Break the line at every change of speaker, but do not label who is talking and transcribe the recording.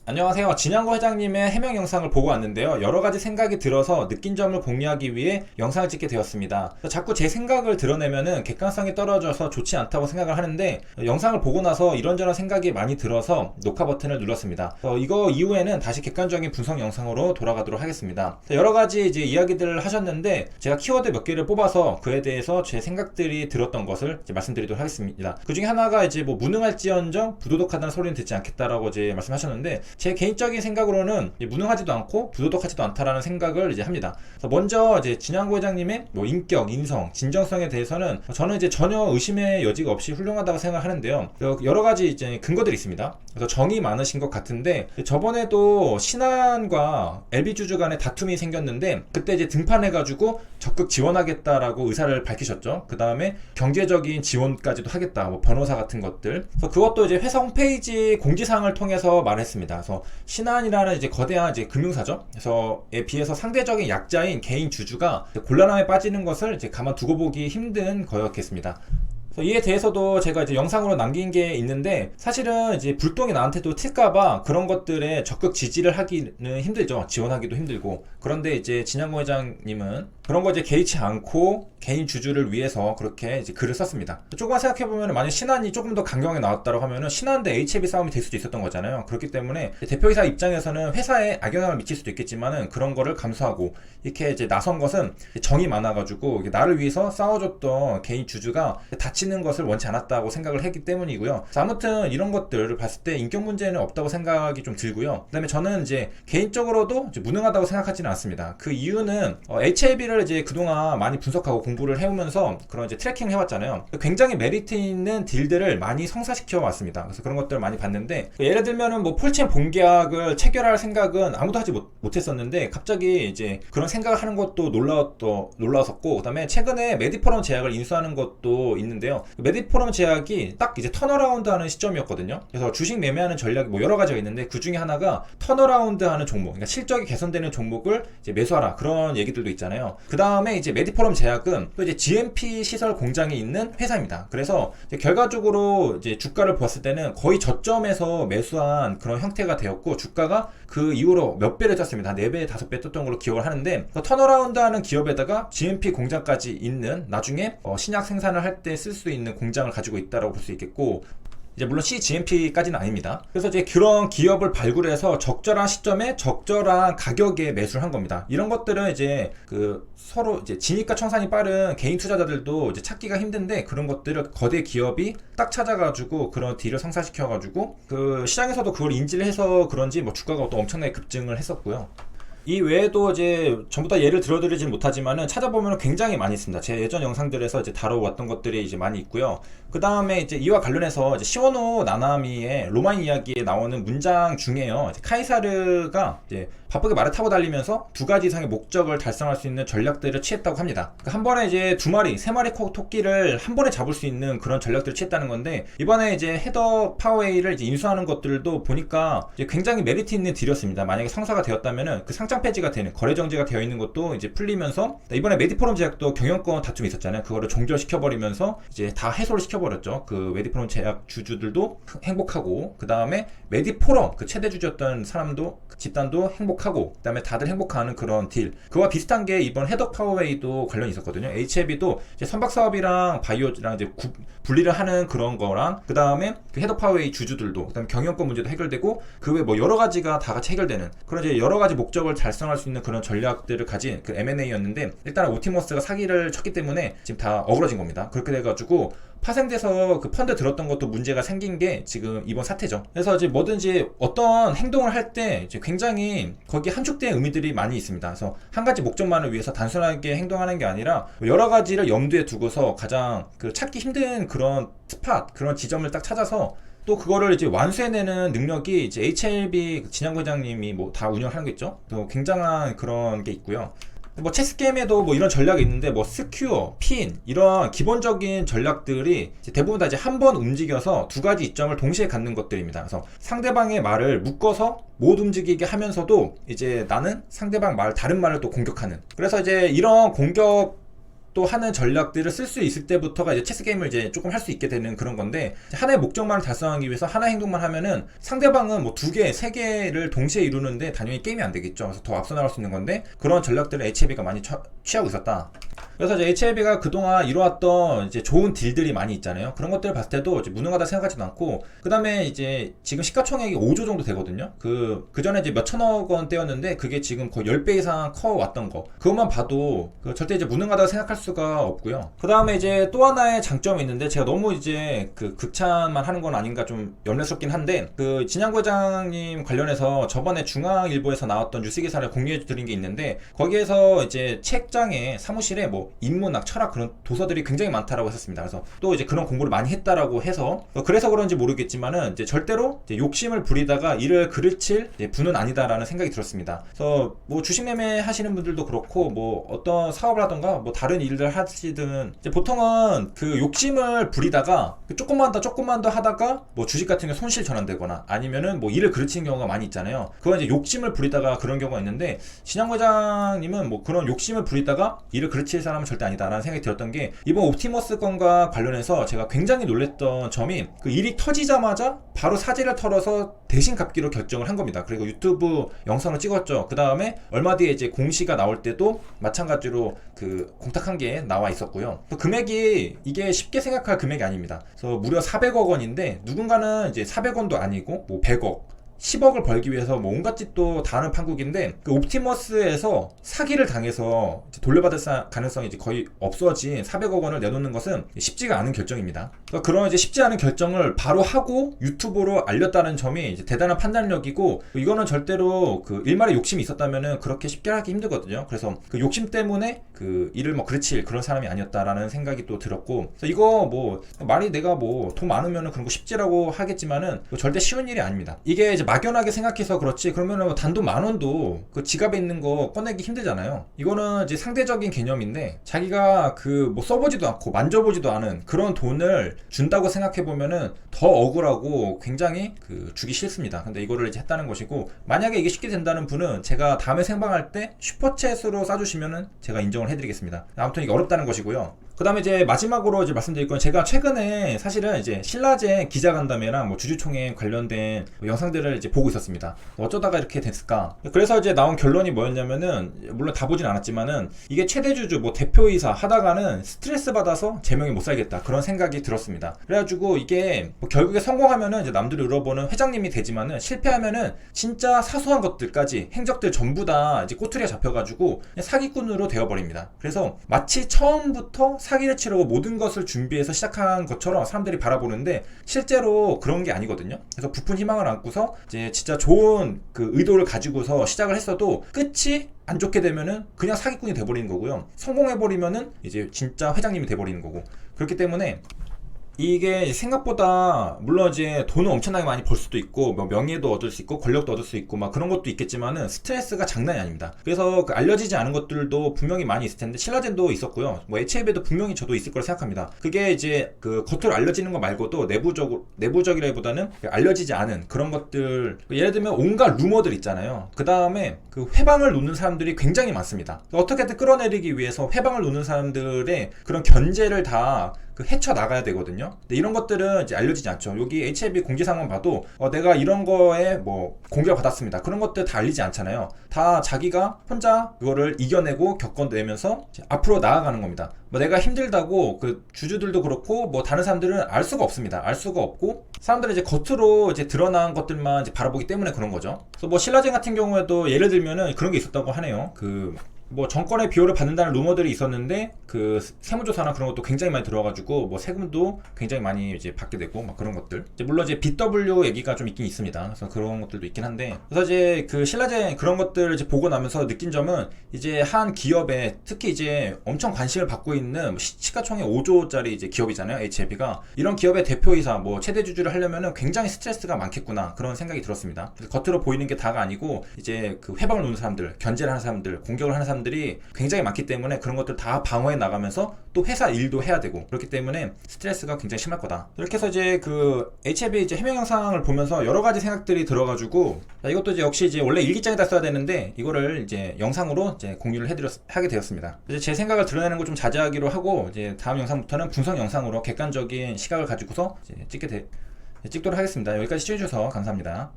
안녕하세요. 진양고 회장님의 해명 영상을 보고 왔는데요. 여러 가지 생각이 들어서 느낀 점을 공유하기 위해 영상을 찍게 되었습니다. 자꾸 제 생각을 드러내면은 객관성이 떨어져서 좋지 않다고 생각을 하는데, 영상을 보고 나서 이런저런 생각이 많이 들어서 녹화 버튼을 눌렀습니다. 이거 이후에는 다시 객관적인 분석 영상으로 돌아가도록 하겠습니다. 여러 가지 이제 이야기들을 하셨는데, 제가 키워드 몇 개를 뽑아서 그에 대해서 제 생각들이 들었던 것을 이제 말씀드리도록 하겠습니다. 그 중에 하나가 이제 뭐 무능할지언정 부도덕하다는 소리는 듣지 않겠다라고 이제 말씀하셨는데, 제 개인적인 생각으로는 무능하지도 않고 부도덕하지도 않다라는 생각을 이제 합니다. 먼저 이제 진양고 회장님의 뭐 인격, 인성, 진정성에 대해서는 저는 이제 전혀 의심의 여지가 없이 훌륭하다고 생각하는데요. 여러 가지 이제 근거들이 있습니다. 그래서 정이 많으신 것 같은데, 저번에도 신한과 LB주주 간에 다툼이 생겼는데 그때 이제 등판해가지고 적극 지원하겠다라고 의사를 밝히셨죠. 그 다음에 경제적인 지원까지도 하겠다, 뭐 변호사 같은 것들. 그래서 그것도 이제 회사 홈페이지 공지사항을 통해서 말했습니다. 그래서 신한이라는 이제 거대한 이제 금융사죠. 그래서에 비해서 상대적인 약자인 개인 주주가 곤란함에 빠지는 것을 이제 가만 두고 보기 힘든 거였겠습니다. 이에 대해서도 제가 이제 영상으로 남긴 게 있는데, 사실은 이제 불똥이 나한테도 튈까봐 그런 것들에 적극 지지를 하기는 힘들죠. 지원하기도 힘들고. 그런데 이제 진양고 회장님은 그런 거 이제 개의치 않고 개인 주주를 위해서 그렇게 이제 글을 썼습니다. 조금만 생각해보면, 만약 신한이 조금 더 강경하게 나왔다고 하면은 신한 대 HLB 싸움이 될 수도 있었던 거잖아요. 그렇기 때문에 대표이사 입장에서는 회사에 악영향을 미칠 수도 있겠지만은 그런 거를 감수하고 이렇게 이제 나선 것은 정이 많아가지고 나를 위해서 싸워줬던 개인 주주가 다치는 것을 원치 않았다고 생각을 했기 때문이고요. 아무튼 이런 것들을 봤을 때 인격 문제는 없다고 생각이 좀 들고요. 그 다음에 저는 이제 개인적으로도 이제 무능하다고 생각하지는 않습니다. 그 이유는 HLB를 이제 그동안 많이 분석하고 공부를 해오면서 그런 이제 트래킹을 해왔잖아요. 굉장히 메리트 있는 딜들을 많이 성사시켜 왔습니다. 그래서 그런 것들을 많이 봤는데, 예를 들면은 뭐 폴챔 본계약을 체결할 생각은 아무도 하지 못했었는데 갑자기 이제 그런 생각을 하는 것도 놀라웠었고, 그 다음에 최근에 메디포럼 제약을 인수하는 것도 있는데요. 메디포럼 제약이 딱 이제 턴어라운드 하는 시점이었거든요. 그래서 주식 매매하는 전략이 뭐 여러 가지가 있는데, 그 중에 하나가 턴어라운드 하는 종목, 그러니까 실적이 개선되는 종목을 이제 매수하라, 그런 얘기들도 있잖아요. 그 다음에 이제 메디포럼 제약은 또 이제 GMP 시설 공장이 있는 회사입니다. 그래서 이제 결과적으로 이제 주가를 보았을 때는 거의 저점에서 매수한 그런 형태가 되었고, 주가가 그 이후로 몇 배를 떴습니다. 한 4배, 5배 떴던 걸로 기억을 하는데, 턴어라운드 하는 기업에다가 GMP 공장까지 있는, 나중에 신약 생산을 할 때 쓸 수 있는 공장을 가지고 있다라고 볼 수 있겠고, 이제 물론 CGMP까지는 아닙니다. 그래서 이제 그런 기업을 발굴해서 적절한 시점에 적절한 가격에 매수를 한 겁니다. 이런 것들은 이제 그 서로 이제 진입과 청산이 빠른 개인 투자자들도 이제 찾기가 힘든데, 그런 것들을 거대 기업이 딱 찾아가지고 그런 딜을 성사시켜가지고 그 시장에서도 그걸 인지를 해서 그런지 뭐 주가가 또 엄청나게 급증을 했었고요. 이 외에도 이제 전부 다 예를 들어드리진 못하지만은 찾아보면 굉장히 많이 있습니다. 제 예전 영상들에서 이제 다뤄왔던 것들이 이제 많이 있고요. 그 다음에 이제 이와 관련해서 이제 시오노 나나미의 로마인 이야기에 나오는 문장 중에요. 이제 카이사르가 이제 바쁘게 말을 타고 달리면서 2가지 이상의 목적을 달성할 수 있는 전략들을 취했다고 합니다. 한 번에 이제 2마리, 3마리 토끼를 한 번에 잡을 수 있는 그런 전략들을 취했다는 건데, 이번에 이제 헤더 파워웨이를 이제 인수하는 것들도 보니까 이제 굉장히 메리트 있는 딜이었습니다. 만약에 성사가 되었다면은 그 상장 폐지가 되는, 거래 정지가 되어 있는 것도 이제 풀리면서, 이번에 메디포럼 제약도 경영권 다툼이 있었잖아요. 그거를 종결시켜버리면서 이제 다 해소를 시켜버렸죠. 그 메디포럼 제약 주주들도 행복하고, 그 다음에 메디포럼 그 최대 주주였던 사람도, 집단도 행복하고, 그 다음에 다들 행복해하는 그런 딜. 그와 비슷한 게 이번 헤더 파워웨이도 관련이 있었거든요. HLB도 이제 선박 사업이랑 바이오랑 이제 분리를 하는 그런 거랑, 그 다음에 그 헤더 파워웨이 주주들도, 그 다음에 경영권 문제도 해결되고, 그 외 뭐 여러 가지가 다 같이 해결되는 그런 이제 여러 가지 목적을 달성할 수 있는 그런 전략들을 가진 그 M&A였는데, 일단 오티머스가 사기를 쳤기 때문에 지금 다 어그러진 겁니다. 그렇게 돼가지고 파생돼서 그 펀드 들었던 것도 문제가 생긴 게 지금 이번 사태죠. 그래서 이제 뭐든지 어떤 행동을 할 때 이제 굉장히 거기에 함축된 의미들이 많이 있습니다. 그래서 한 가지 목적만을 위해서 단순하게 행동하는 게 아니라 여러 가지를 염두에 두고서 가장 그 찾기 힘든 그런 스팟, 그런 지점을 딱 찾아서 또 그거를 이제 완수해내는 능력이 이제 HLB 진양고 회장님이 뭐 다 운영하는 게 있죠. 또 굉장한 그런 게 있고요. 뭐 체스 게임에도 뭐 이런 전략이 있는데, 뭐 스큐어, 핀, 이런 기본적인 전략들이 대부분 다 이제 한 번 움직여서 2가지 이점을 동시에 갖는 것들입니다. 그래서 상대방의 말을 묶어서 못 움직이게 하면서도 이제 나는 상대방 다른 말을 또 공격하는. 그래서 이제 이런 공격 또 하는 전략들을 쓸 수 있을 때부터가 이제 체스 게임을 이제 조금 할 수 있게 되는 그런 건데, 하나의 목적만을 달성하기 위해서 하나의 행동만 하면은 상대방은 뭐 2개, 3개를 동시에 이루는데 당연히 게임이 안 되겠죠. 그래서 더 앞서 나갈 수 있는 건데, 그런 전략들을 HLB가 많이 취하고 있었다. 그래서 이제 HLB가 그동안 이뤄왔던 이제 좋은 딜들이 많이 있잖아요. 그런 것들을 봤을 때도 이제 무능하다 생각하지도 않고, 그 다음에 이제 지금 시가총액이 5조 정도 되거든요. 그 전에 이제 몇 천억 원대였는데 그게 지금 거의 10배 이상 커왔던 거. 그것만 봐도 절대 이제 무능하다고 생각할 수가 없고요. 그 다음에 이제 또 하나의 장점이 있는데, 제가 너무 이제 그 극찬만 하는 건 아닌가 좀 염려스럽긴 한데, 그 진양구 회장님 관련해서 저번에 중앙일보에서 나왔던 뉴스 기사를 공유해 드린 게 있는데, 거기에서 이제 책장에 사무실에 뭐 인문학, 철학 그런 도서들이 굉장히 많다라고 했었습니다. 그래서 또 이제 그런 공부를 많이 했다라고 해서, 그래서 그런지 모르겠지만은 이제 절대로 이제 욕심을 부리다가 이를 그르칠 분은 아니다라는 생각이 들었습니다. 그래서 뭐 주식 매매 하시는 분들도 그렇고, 뭐 어떤 사업을 하던가 뭐 다른 일들 하시든 이제 보통은 그 욕심을 부리다가 조금만 더 하다가 뭐 주식 같은 게 손실 전환되거나 아니면은 뭐 일을 그르치는 경우가 많이 있잖아요. 그건 이제 욕심을 부리다가 그런 경우가 있는데, 신양 회장님은 뭐 그런 욕심을 부리다가 일을 그르칠 사람은 절대 아니다라는 생각이 들었던 게, 이번 옵티머스 건과 관련해서 제가 굉장히 놀랬던 점이, 그 일이 터지자마자 바로 사지를 털어서 대신 갚기로 결정을 한 겁니다. 그리고 유튜브 영상을 찍었죠. 그 다음에 얼마 뒤에 이제 공시가 나올 때도 마찬가지로 그 공탁한 게 나와 있었고요. 또 금액이 이게 쉽게 생각할 금액이 아닙니다. 그래서 무려 400억 원인데, 누군가는 이제 400원도 아니고 뭐 100억 10억을 벌기 위해서 뭐 온갖 짓도 다 하는 판국인데, 그 옵티머스에서 사기를 당해서 돌려받을 가능성이 이제 거의 없어진 400억 원을 내놓는 것은 쉽지가 않은 결정입니다. 그러니까 그런 이제 쉽지 않은 결정을 바로 하고 유튜브로 알렸다는 점이 이제 대단한 판단력이고, 이거는 절대로 그 일말의 욕심이 있었다면은 그렇게 쉽게 하기 힘들거든요. 그래서 그 욕심 때문에 그 일을 뭐 그르칠 그런 사람이 아니었다라는 생각이 또 들었고, 그래서 이거 뭐 말이 내가 뭐 돈 많으면은 그런 거 쉽지라고 하겠지만은 절대 쉬운 일이 아닙니다. 이게 이제 막연하게 생각해서 그렇지, 그러면은 뭐 단돈 10,000원도 그 지갑에 있는 거 꺼내기 힘들잖아요. 이거는 이제 상대적인 개념인데, 자기가 그 뭐 써보지도 않고 만져보지도 않은 그런 돈을 준다고 생각해보면은 더 억울하고 굉장히 그 주기 싫습니다. 근데 이거를 이제 했다는 것이고, 만약에 이게 쉽게 된다는 분은 제가 다음에 생방할 때 슈퍼챗으로 싸주시면은 제가 인정을 해드리겠습니다. 아무튼 이게 어렵다는 것이고요. 그 다음에 이제 마지막으로 이제 말씀드릴 건, 제가 최근에 사실은 이제 신라젠 기자간담회랑 뭐 주주총회 관련된 영상들을 이제 보고 있었습니다. 어쩌다가 이렇게 됐을까? 그래서 이제 나온 결론이 뭐였냐면은, 물론 다 보진 않았지만은 이게 최대 주주 뭐 대표이사 하다가는 스트레스 받아서 제명이 못 살겠다, 그런 생각이 들었습니다. 그래가지고 이게 뭐 결국에 성공하면은 이제 남들이 울어보는 회장님이 되지만은, 실패하면은 진짜 사소한 것들까지 행적들 전부 다 이제 꼬투리에 잡혀가지고 그냥 사기꾼으로 되어버립니다. 그래서 마치 처음부터 사기를 치려고 모든 것을 준비해서 시작한 것처럼 사람들이 바라보는데, 실제로 그런 게 아니거든요. 그래서 부푼 희망을 안고서 이제 진짜 좋은 그 의도를 가지고서 시작을 했어도 끝이 안 좋게 되면은 그냥 사기꾼이 돼버리는 거고요. 성공해버리면은 이제 진짜 회장님이 돼버리는 거고. 그렇기 때문에 이게 생각보다, 물론 이제 돈을 엄청나게 많이 벌 수도 있고 뭐 명예도 얻을 수 있고 권력도 얻을 수 있고 막 그런 것도 있겠지만은 스트레스가 장난이 아닙니다. 그래서 그 알려지지 않은 것들도 분명히 많이 있을 텐데, 신라젠도 있었고요. 뭐 HLB도 분명히 저도 있을 거라 생각합니다. 그게 이제 그 겉으로 알려지는 거 말고도 내부적이라기보다는 알려지지 않은 그런 것들, 예를 들면 온갖 루머들 있잖아요. 그 다음에 그 회방을 놓는 사람들이 굉장히 많습니다. 어떻게든 끌어내리기 위해서 회방을 놓는 사람들의 그런 견제를 다 그 헤쳐나가야 되거든요. 근데 이런 것들은 이제 알려지지 않죠. 여기 HLB 공지사항만 봐도 내가 이런 거에 뭐 공격을 받았습니다, 그런 것들 다 알리지 않잖아요. 다 자기가 혼자 그거를 이겨내고 겪어내면서 앞으로 나아가는 겁니다. 뭐 내가 힘들다고 그 주주들도 그렇고 뭐 다른 사람들은 알 수가 없습니다. 알 수가 없고, 사람들은 이제 겉으로 이제 드러난 것들만 이제 바라보기 때문에 그런 거죠. 그래서 뭐 신라젠 같은 경우에도 예를 들면은 그런 게 있었다고 하네요. 그 뭐 정권의 비호를 받는다는 루머들이 있었는데, 그 세무조사나 그런 것도 굉장히 많이 들어와가지고 뭐 세금도 굉장히 많이 이제 받게 되고 막 그런 것들. 이제 물론 이제 BW 얘기가 좀 있긴 있습니다. 그래서 그런 것들도 있긴 한데, 그래서 이제 그 신라젠 그런 것들을 이제 보고 나면서 느낀 점은, 이제 한 기업에 특히 이제 엄청 관심을 받고 있는 시가총액 5조짜리 이제 기업이잖아요, HLB가. 이런 기업의 대표이사 뭐 최대 주주를 하려면은 굉장히 스트레스가 많겠구나, 그런 생각이 들었습니다. 겉으로 보이는 게 다가 아니고, 이제 그 회방을 놓는 사람들, 견제를 하는 사람들, 공격을 하는 사람들 사람들이 굉장히 많기 때문에 그런 것들 다 방어해 나가면서 또 회사 일도 해야 되고 그렇기 때문에 스트레스가 굉장히 심할 거다. 이렇게 해서 이제 그 HIV 이제 해명 영상을 보면서 여러 가지 생각들이 들어가지고 이것도 이제 역시 이제 원래 일기장에다 써야 되는데 이거를 이제 영상으로 이제 공유를 하게 되었습니다. 이제 제 생각을 드러내는 걸 좀 자제하기로 하고 이제 다음 영상부터는 분석 영상으로 객관적인 시각을 가지고서 이제 찍도록 하겠습니다. 여기까지 시청해주셔서 감사합니다.